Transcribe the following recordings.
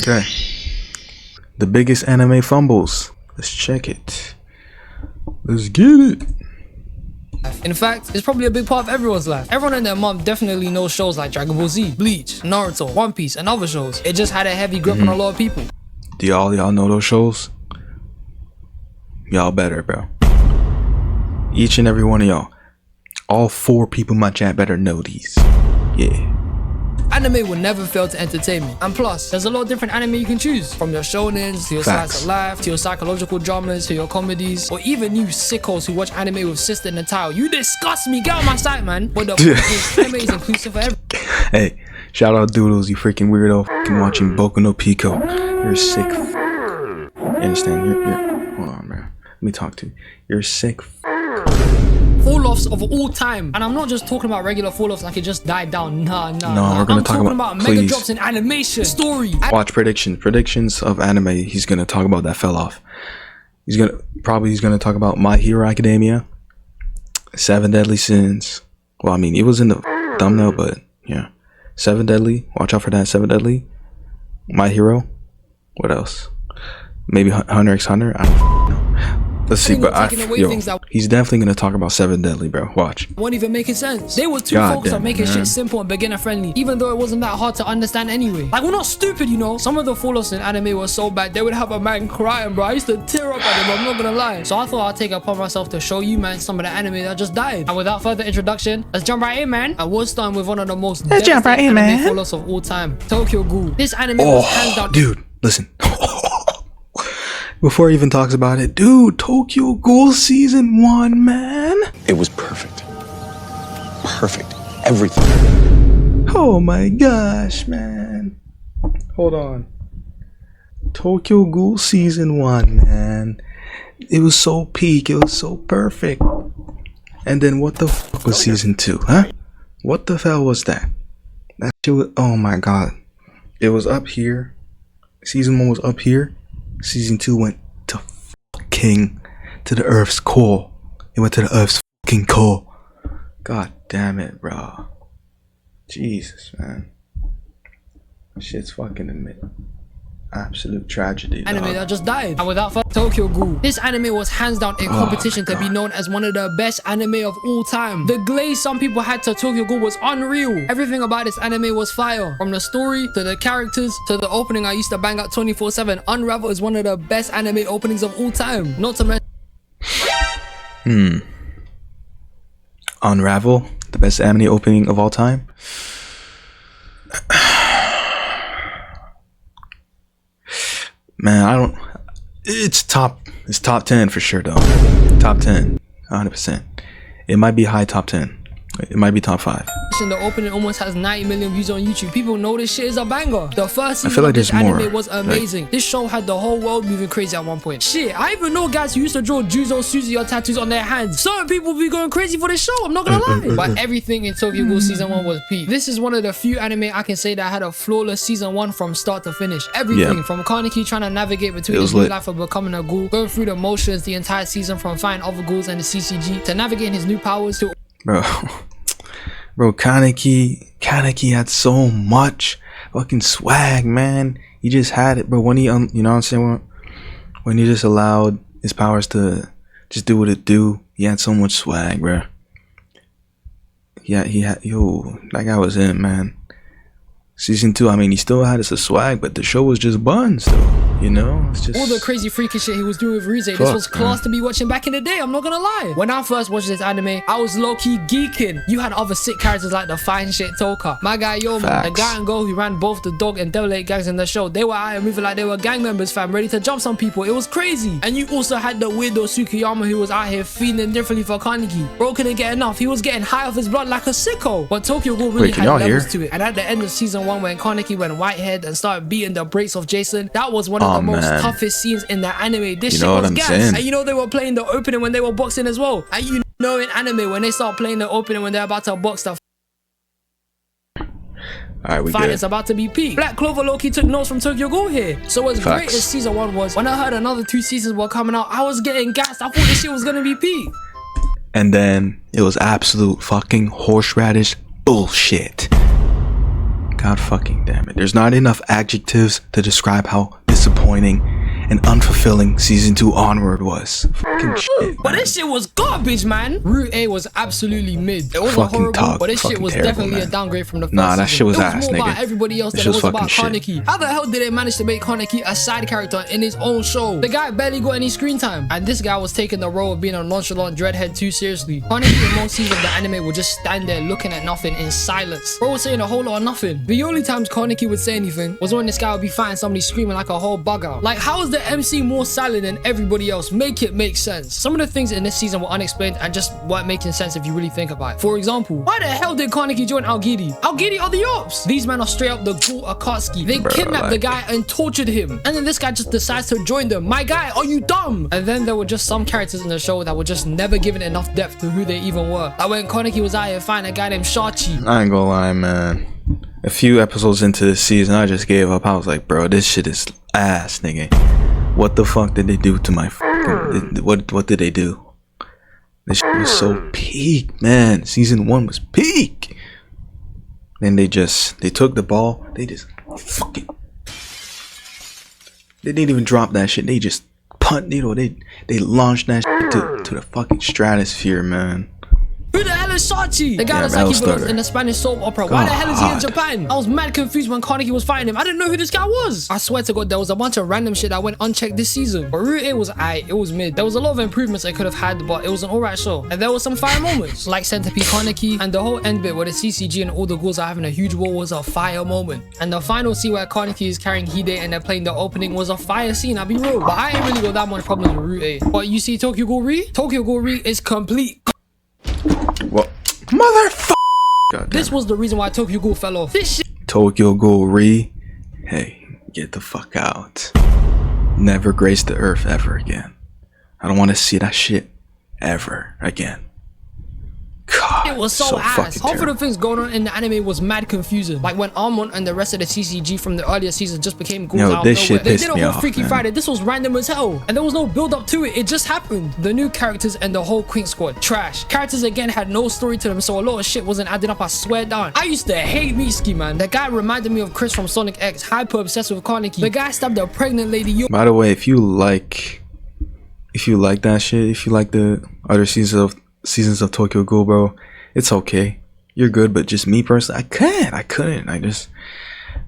Okay. The biggest anime fumbles. Let's check it. Let's get it. In fact, it's probably a big part of everyone's life. Everyone and their mom definitely knows shows like Dragon Ball Z, Bleach, Naruto, One Piece, and other shows. It just had a heavy grip on a lot of people. Do y'all know those shows? Y'all better, bro. Each and every one of y'all. All 4 people in my chat better know these. Yeah. Anime will never fail to entertain me. And plus, there's a lot of different anime you can choose. From your shonens, to your slice of life, to your psychological dramas, to your comedies, or even you sickos who watch anime with sister in the title. You disgust me, get on my site, man. But the anime is inclusive for everyone. Hey, shout out Doodles, you freaking weirdo. Fucking watching Boku no Pico. You're sick. You understand? You're hold on, man. Let me talk to you. You're sick. Fall-offs of all time, and I'm not just talking about regular fall-offs like it just died down. Nah. We're gonna talk about mega drops in animation, story. Watch predictions of anime. He's gonna talk about that fell off. He's gonna talk about My Hero Academia, 7 Deadly Sins. Well, I mean, it was in the thumbnail, but yeah, 7 Deadly. Watch out for that. 7 Deadly. My Hero. What else? Maybe Hunter x Hunter. I don't know. Let's see, but he's definitely gonna talk about 7 Deadly, bro. Watch. Won't even make sense. They were too focused on making shit simple and beginner friendly, even though it wasn't that hard to understand anyway. Like, we're not stupid, you know. Some of the fall-offs in anime were so bad they would have a man crying, bro. I used to tear up at them, I'm not gonna lie. So I thought I'd take it upon myself to show you, man, some of the anime that just died. And without further introduction, let's jump right in, man. And we'll start with one of the most devastating anime fall-offs of all time, Tokyo Ghoul. This anime was hands down. Dude, listen. Before he even talks about it, dude, Tokyo Ghoul season 1, man. It was perfect. Perfect. Everything. Oh my gosh, man. Hold on. Tokyo Ghoul season 1, man. It was so peak. It was so perfect. And then what the fuck was season 2, huh? What the hell was that? That shit was, oh my god. It was up here. Season 1 was up here. Season 2 went to the Earth's core. It went to the Earth's fucking core. God damn it, bro. Jesus, man. Shit's fucking absolute tragedy, dog. Anime that just died. And without further, Tokyo Ghoul. This anime was hands down in competition to be known as one of the best anime of all time. The glaze some people had to Tokyo Ghoul was unreal. Everything about this anime was fire. From the story, to the characters, to the opening I used to bang out 24/7. Unravel is one of the best anime openings of all time. Not to mention... Unravel, the best anime opening of all time? Man, it's top 10 for sure though. Top 10, 100%. It might be high top 10. It might be top 5. The opening almost has 90 million views on YouTube. People know this shit is a banger. The first season like of this anime more. was amazing. Like, this show had the whole world moving crazy at one point. Shit, I even know guys who used to draw Juzo Suzy or tattoos on their hands. Certain people be going crazy for this show, I'm not gonna lie. But everything in Tokyo Ghoul season 1 was peak. This is one of the few anime I can say that had a flawless season 1 from start to finish. Everything from Kaneki trying to navigate between his new life of becoming a ghoul, going through the motions the entire season from fighting other ghouls and the CCG, to navigating his new powers to... Bro, Kaneki had so much fucking swag, man. He just had it, bro. When he, you know what I'm saying? When he just allowed his powers to just do what it do, he had so much swag, bro. Yeah, he had, that guy was in, man. Season 2, I mean, he still had his swag, but the show was just buns, though. You know, it's just all the crazy freaky shit he was doing with Rize. This was class to be watching back in the day, I'm not gonna lie. When I first watched this anime, I was low-key geeking. You had other sick characters like the fine shit Toka, my guy Yoma, the guy and girl who ran both the dog and devil eight gangs in the show. They were out moving like they were gang members, fam, ready to jump some people. It was crazy. And you also had the weirdo Tsukiyama who was out here feeling differently for Kaneki. Bro couldn't get enough. He was getting high off his blood like a sicko. But Tokyo Ghoul really had levels to it. And at the end of season 1, when Kaneki went whitehead and started beating the brakes off Jason, that was one of the most toughest scenes in the anime. This shit was gas. And you know they were playing the opening when they were boxing as well. And you know in anime when they start playing the opening when they're about to box stuff, it's about to be peak. Black Clover Loki took notes from Tokyo Ghoul here. So as great as season 1 was, when I heard another 2 seasons were coming out, I was getting gassed. I thought this shit was gonna be peak. And then it was absolute fucking horseradish bullshit. God fucking damn it. There's not enough adjectives to describe how disappointing and unfulfilling season 2 onward was. Fucking shit, But man. this shit was garbage, man. Route A was absolutely mid. It wasn't Fucking horrible, top, but this shit fucking was terrible, definitely man. a downgrade from the first Nah, that season. shit was It ass, more nigga. about everybody else This than it was was about fucking shit. Kaneki. How the hell did they manage to make Kaneki a side character in his own show? The guy barely got any screen time, and this guy was taking the role of being a nonchalant dreadhead too seriously. Kaneki in most seasons of the anime would just stand there looking at nothing in silence. Bro was saying a whole lot of nothing. The only times Kaneki would say anything was when this guy would be fighting somebody screaming like a whole bugger. Like, how is the MC more silent than everybody else? Make it make sense. Some of the things in this season were unexplained and just weren't making sense if you really think about it. For example, why the hell did Kaneki join Aogiri? Aogiri are the ops. These men are straight up the Ghoul Akatsuki. They kidnapped the guy and tortured him, and then this guy just decides to join them. My guy, are you dumb? And then there were just some characters in the show that were just never given enough depth to who they even were. Like when Kaneki was out here fighting a guy named Shachi. I ain't gonna lie, man. A few episodes into this season, I just gave up. I was like, bro, this shit is ass, nigga. What the fuck did they do to my fucking... What did they do? This shit was so peak, man. Season 1 was peak. Then they took the ball. They just fucking... They didn't even drop that shit. They just punt, you know, they launched that shit to the fucking stratosphere, man. Who the hell is Shachi? The guy that's like he was in the Spanish soap opera. Why the hell is he in Japan? I was mad confused when Kaneki was fighting him. I didn't know who this guy was. I swear to God, there was a bunch of random shit that went unchecked this season. But Route A was aight. It was mid. There was a lot of improvements I could have had, but it was an alright show. And there were some fire moments, like Centipede Kaneki, and the whole end bit where the CCG and all the ghouls are having a huge war was a fire moment. And the final scene where Kaneki is carrying Hide and they're playing the opening was a fire scene, I'll be real. But I ain't really got that much problems with Route A. But you see Tokyo Ghoul Re? Tokyo Ghoul Re is complete. What? Motherfucker! This was the reason why Tokyo Ghoul fell off. This shit. Tokyo Ghoul Re, hey, get the fuck out. Never grace the earth ever again. I don't want to see that shit ever again. God, it was so ass. Half of the things going on in the anime was mad confusing. Like when Almond and the rest of the CCG from the earlier seasons just became ghouls out of nowhere. They did a whole Freaky Friday. This was random as hell. And there was no build up to it. It just happened. The new characters and the whole Queen Squad, trash. Characters again had no story to them, so a lot of shit wasn't adding up, I swear down. I used to hate Mitsuki, man. The guy reminded me of Chris from Sonic X, hyper obsessed with Kaneki. The guy stabbed a pregnant lady. By the way, if you like that shit, if you like the other seasons of Tokyo Ghoul, bro, it's okay. You're good, but just me personally, I couldn't. I just,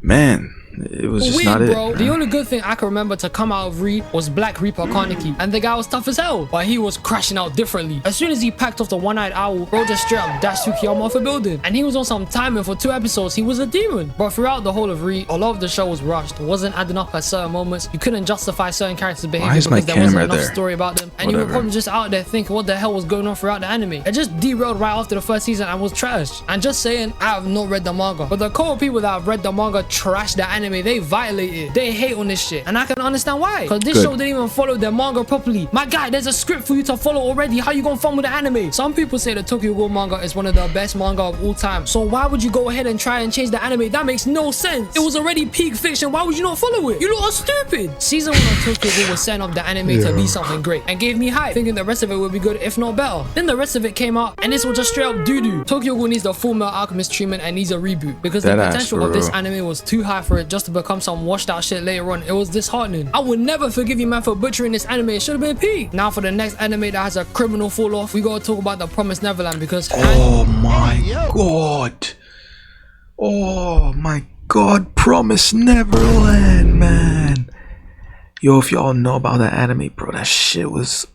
man, it was just not it. Bro. The only good thing I can remember to come out of Re was Black Reaper Kaneki, and the guy was tough as hell, but he was crashing out differently. As soon as he packed off the one-eyed owl, bro just straight up dashed Tsukiyama off a building, and he was on some timing for 2 episodes. He was a demon. But throughout the whole of Re, a lot of the show was rushed, wasn't adding up at certain moments. You couldn't justify certain characters' behavior because there wasn't enough story about them, and you were probably just out there thinking what the hell was going on throughout the anime. It just derailed right after the first season and was trash. And just saying, I have not read the manga, but the core people that have read the manga trash the anime. They violate it. They hate on this shit, and I can understand why. Because this show didn't even follow their manga properly. My guy, there's a script for you to follow already. How you gonna fumble the anime? Some people say the Tokyo Ghoul manga is one of the best manga of all time. So why would you go ahead and try and change the anime? That makes no sense. It was already peak fiction. Why would you not follow it? You lot are stupid. Season 1 of Tokyo Ghoul was setting up the anime to be something great and gave me hype, thinking the rest of it would be good, if not better. Then the rest of it came out, and this was just straight up doo-doo. Tokyo Ghoul needs the Full Metal Alchemist treatment and needs a reboot because the potential of this anime was too high for it just to become some washed out shit later on. It was disheartening. I would never forgive you, man, for butchering this anime. It should have been peak. Now for the next anime that has a criminal fall off, we gotta talk about The Promised Neverland because oh my god, oh my god, Promised Neverland, man. Yo, if y'all know about that anime, bro, that shit was,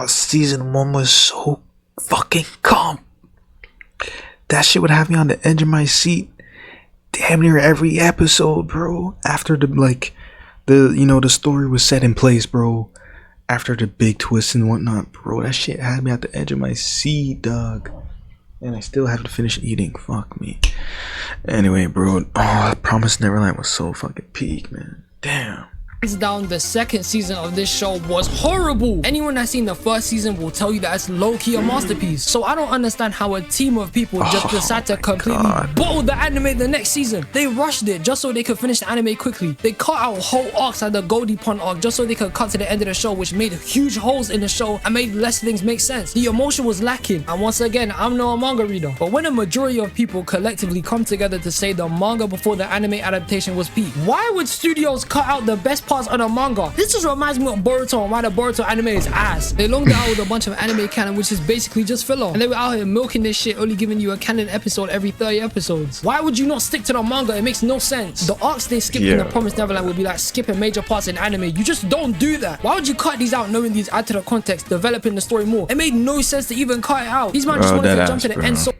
season 1 was so fucking calm. That shit would have me on the edge of my seat damn near every episode, bro. After the story was set in place, bro. After the big twists and whatnot, bro, that shit had me at the edge of my seat, dog. And I still have to finish eating. Fuck me. Anyway, bro, Promised Neverland was so fucking peak, man. Damn. Hands down, the second season of this show was horrible. Anyone that's seen the first season will tell you that it's low-key a masterpiece. So I don't understand how a team of people just decide to completely bottle the anime the next season. They rushed it just so they could finish the anime quickly. They cut out whole arcs like the Goldie Pond arc just so they could cut to the end of the show, which made huge holes in the show and made less things make sense. The emotion was lacking. And once again, I'm not a manga reader, but when a majority of people collectively come together to say the manga before the anime adaptation was peak, why would studios cut out the best parts of the manga? This just reminds me of Boruto and why the Boruto anime is ass. They longed it out with a bunch of anime canon, which is basically just filler, and they were out here milking this shit, only giving you a canon episode every 30 episodes. Why would you not stick to the manga? It makes no sense. The arcs they skip in the Promised Neverland would be like skipping major parts in anime. You just don't do that. Why would you cut these out knowing these add to the context, developing the story more? It made no sense to even cut it out. These man just wanted to jump to the end so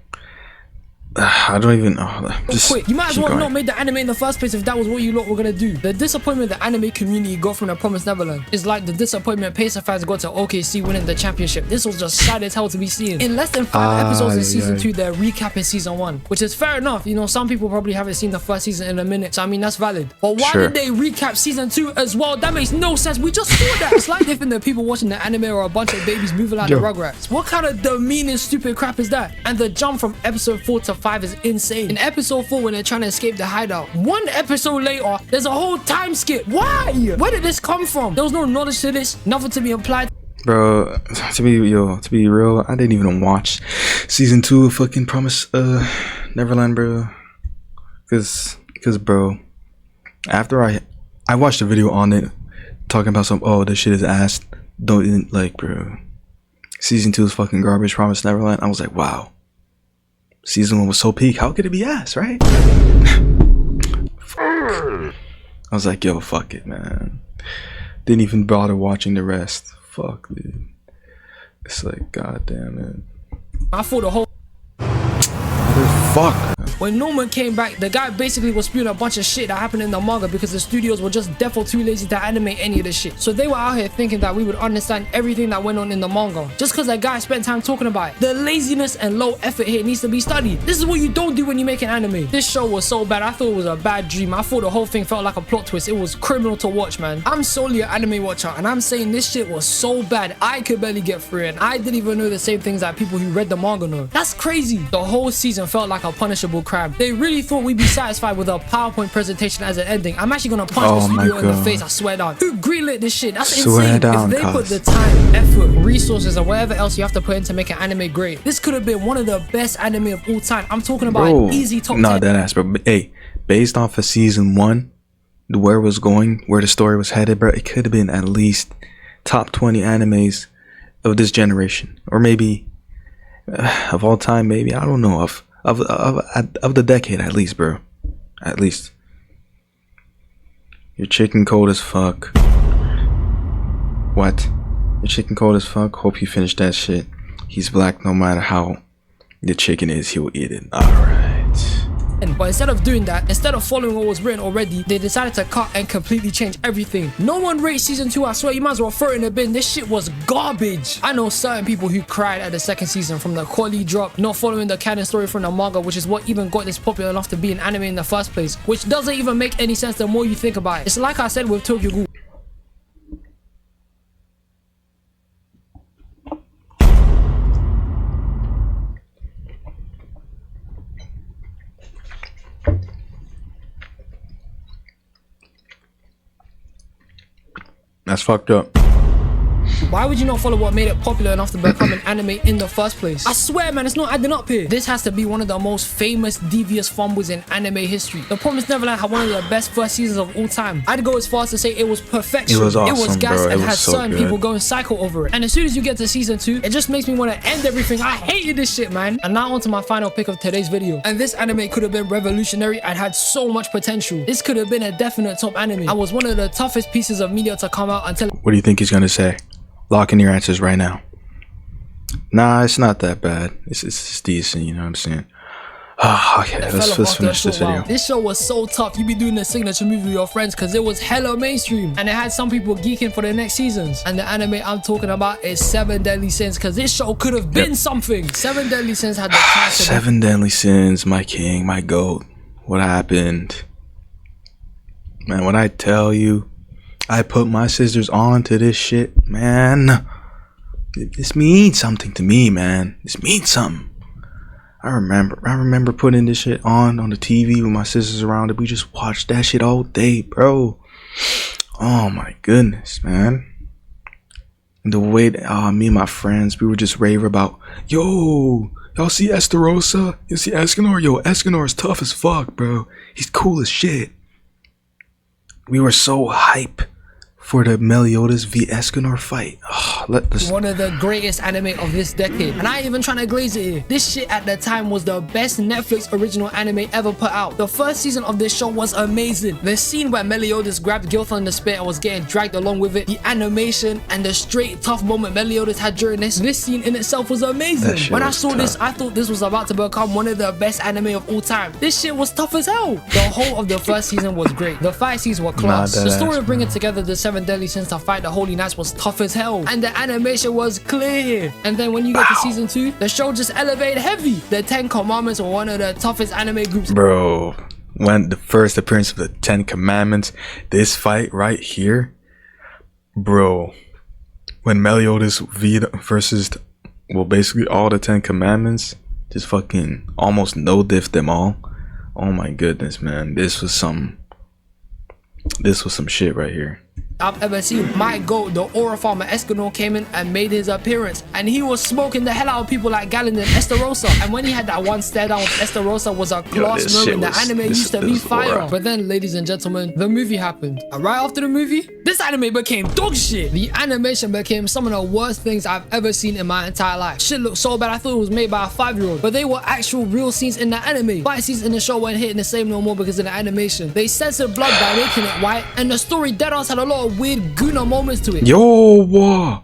I don't even know. Just quick. You might as well not made the anime in the first place if that was what you lot were gonna do. The disappointment the anime community got from the Promised Neverland is like the disappointment Pacer fans got to OKC winning the championship. This was just sad as hell to be seen. In less than 5 episodes in season 2, they're recapping season 1, which is fair enough. You know, some people probably haven't seen the first season in a minute, so I mean that's valid. But why did they recap season 2 as well? That makes no sense. We just saw that. It's like if the people watching the anime are a bunch of babies moving like the Rugrats. What kind of demeaning stupid crap is that? And the jump from episode 4 to 5 is insane. In episode 4, when they're trying to escape the hideout, 1 episode later, there's a whole time skip. Why? Where did this come from? There was no knowledge to this, nothing to be implied. Bro, to be real, I didn't even watch season 2 of fucking Promise Neverland, bro. Cause bro, after I watched a video on it talking about this shit is ass. Don't like, bro. Season 2 is fucking garbage. Promise Neverland. I was like, wow. Season 1 was so peak. How could it be ass, right? I was like, yo, fuck it, man. Didn't even bother watching the rest. Fuck, dude. It's like, goddamn it. I thought the whole fuck. When Norman came back, the guy basically was spewing a bunch of shit that happened in the manga because the studios were just defo too lazy to animate any of this shit. So they were out here thinking that we would understand everything that went on in the manga just because that guy spent time talking about it. The laziness and low effort here needs to be studied. This is what you don't do when you make an anime. This show was so bad, I thought it was a bad dream. I thought the whole thing felt like a plot twist. It was criminal to watch, man. I'm solely an anime watcher and I'm saying this shit was so bad I could barely get through it, and I didn't even know the same things that people who read the manga know. That's crazy. The whole season felt like a punishable crime. They really thought we'd be satisfied with a PowerPoint presentation as an ending. I'm actually gonna punch the studio in the face, I swear down. Who greenlit this shit? That's insane. If they put the time, effort, resources, and whatever else you have to put in to make an anime great, this could have been one of the best anime of all time. I'm talking about an easy top 10. That ass, bro. Hey, based off of season 1, where it was going, where the story was headed, bro, it could have been at least top 20 animes of this generation, or maybe of all time. Maybe, I don't know, of the decade at least, bro. At least. Your chicken cold as fuck. What? Your chicken cold as fuck? Hope you finish that shit. He's black no matter how the chicken is, he'll eat it. Alright. But instead of doing that, instead of following what was written already, they decided to cut and completely change everything. No one rates season 2, I swear. You might as well throw it in the bin. This shit was garbage. I know certain people who cried at the second season from the quality drop, not following the canon story from the manga, which is what even got this popular enough to be an anime in the first place, which doesn't even make any sense the more you think about it. It's like I said with Tokyo Ghoul. That's fucked up. Why would you not follow what made it popular enough to become an anime in the first place? I swear, man, it's not adding up here. This has to be one of the most famous devious fumbles in anime history. The Promised Neverland had one of the best first seasons of all time. I'd go as far as to say it was perfection. It was awesome, it was gas, bro. and had so certain people going psycho over it. And as soon as you get to season 2, it just makes me want to end everything. I hated this shit, man. And now onto my final pick of today's video. And this anime could have been revolutionary and had so much potential. This could have been a definite top anime. I was one of the toughest pieces of media to come out until... What do you think he's gonna say? Lock in your answers right now. Nah, it's not that bad. It's decent, you know what I'm saying? Okay, let's finish this video. This show was so tough. You be doing the signature movie with your friends because it was hella mainstream. And it had some people geeking for the next seasons. And the anime I'm talking about is 7 Deadly Sins, because this show could have been something. 7 Deadly Sins had the chance to 7 Deadly Sins, my king, my goat. What happened? Man, when I tell you, I put my sisters on to this shit, man. This means something to me, man. This means something. I remember putting this shit on the TV with my sisters around it. We just watched that shit all day, bro. Oh my goodness, man. And the way that me and my friends, we were just rave about, yo, y'all see Esterosa? You see Escanor? Yo, Escanor is tough as fuck, bro. He's cool as shit. We were so hype for the Meliodas v Escanor fight. One of the greatest anime of this decade. And I ain't even trying to glaze it here. This shit at the time was the best Netflix original anime ever put out. The first season of this show was amazing. The scene where Meliodas grabbed Giltha in the spear and was getting dragged along with it, the animation and the straight tough moment Meliodas had during this scene in itself was amazing. When I saw this, I thought this was about to become one of the best anime of all time. This shit was tough as hell. The whole of the first season was great. The fight scenes were class. The story of bringing together the 7 deadly sins to fight the Holy Knights was tough as hell. And the animation was clear. And then when you get to season 2, the show just elevated heavy. The 10 Commandments were one of the toughest anime groups. Bro, when the first appearance of the 10 Commandments, this fight right here, bro, when Meliodas versus, well, basically all the 10 Commandments, just fucking almost no diff them all. Oh my goodness, man, this was some shit right here I've ever seen. My goat, the aura farmer Escanor, came in and made his appearance, and he was smoking the hell out of people like Galen and Esterosa. And when he had that one stare down with Esterosa was a class moment. The anime used to be fire. But then, ladies and gentlemen, the movie happened, and right after the movie, this anime became dog shit. The animation became some of the worst things I've ever seen in my entire life. Shit looked so bad I thought it was made by a 5-year-old, but they were actual real scenes in the anime. Fight scenes in the show weren't hitting the same no more because of the animation. They censored blood by making it white, and the story deadass had a lot of weird Guna moments to it. Yo,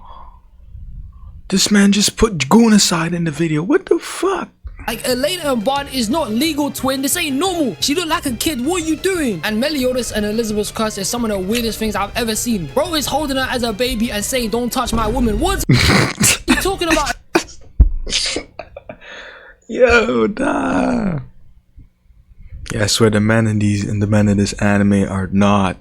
this man just put Gunacide in the video. What the fuck? Like, Elena and Bond is not legal, twin. This ain't normal. She look like a kid. What are you doing? And Meliodas and Elizabeth's curse is some of the weirdest things I've ever seen. Bro is holding her as a baby and saying, "Don't touch my woman." What you talking about? Yo, nah. Yeah, I swear the men in this anime are not.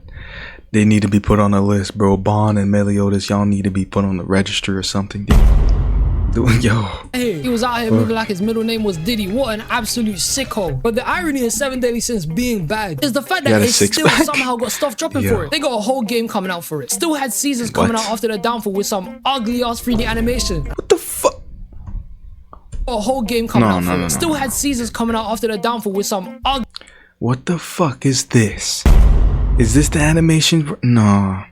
They need to be put on a list, bro. Bond and Meliodas, y'all need to be put on the register or something, dude. Yo. Hey, he was out here moving like his middle name was Diddy. What an absolute sicko. But the irony in 7 Deadly Sins being bad is the fact that it still somehow got stuff dropping for it. They got a whole game coming out for it. Still had seasons coming out after the downfall with some ugly ass 3D animation. What the fuck? A whole game coming out for it. Still had seasons coming out after the downfall with some ugly. What the fuck is this? Is this the animation? No.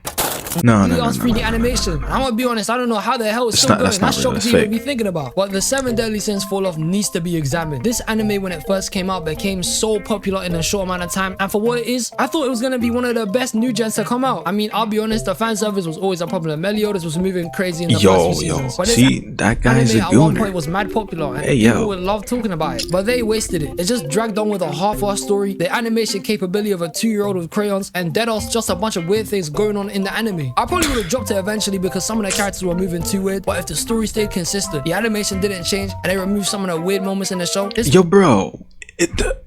No. 3D animation. I'm gonna be honest, I don't know how the hell it's still going. That's shocking to even be thinking about. But the 7 Deadly Sins Fall Off needs to be examined. This anime, when it first came out, became so popular in a short amount of time. And for what it is, I thought it was gonna be one of the best new gens to come out. I mean, I'll be honest, the fan service was always a problem. Meliodas was moving crazy in the first few seasons. But see, that guy's a gooner. At one point was mad popular, and people would love talking about it. But they wasted it. It just dragged on with a half-assed story, the animation capability of a 2-year-old with crayons, and deadass just a bunch of weird things going on in the anime. I probably would have dropped it eventually because some of the characters were moving too weird, but if the story stayed consistent, the animation didn't change, and they removed some of the weird moments in the show. Yo, bro, but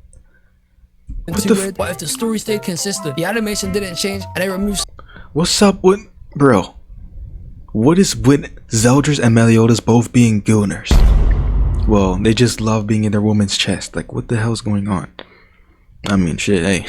if the story stayed consistent, the animation didn't change, and they removed. What's up with, bro? What is with Zeldris and Meliodas both being gooners? Well, they just love being in their woman's chest. Like, what the hell's going on? I mean, shit, hey.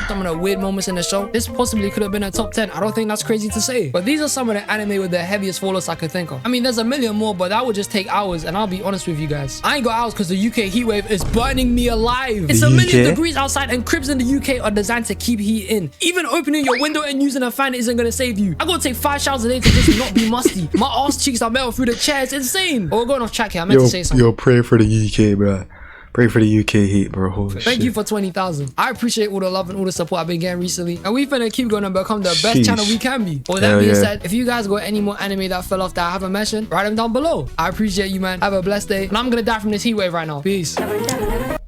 Some of the weird moments in the show. This possibly could have been a top 10. I don't think that's crazy to say. But these are some of the anime with the heaviest fall-offs I could think of. I mean, there's a million more, but that would just take hours, and I'll be honest with you guys. I ain't got hours because the UK heatwave is burning me alive. It's a million degrees outside, and cribs in the UK are designed to keep heat in. Even opening your window and using a fan isn't gonna save you. I gotta take 5 showers a day to just not be musty. My ass cheeks are melting through the chair. It's insane. Oh, we're going off track here. I meant to say something. Yo, pray for the UK, bro. Pray for the UK heat, bro. Holy shit. Thank you for 20,000. I appreciate all the love and all the support I've been getting recently. And we finna keep going and become the best channel we can be. With that being said, if you guys got any more anime that fell off that I haven't mentioned, write them down below. I appreciate you, man. Have a blessed day. And I'm gonna die from this heat wave right now. Peace.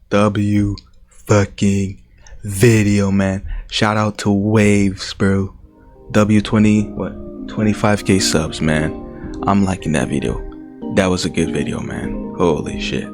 W fucking video, man. Shout out to Waves, bro. W20, what? 25k subs, man. I'm liking that video. That was a good video, man. Holy shit.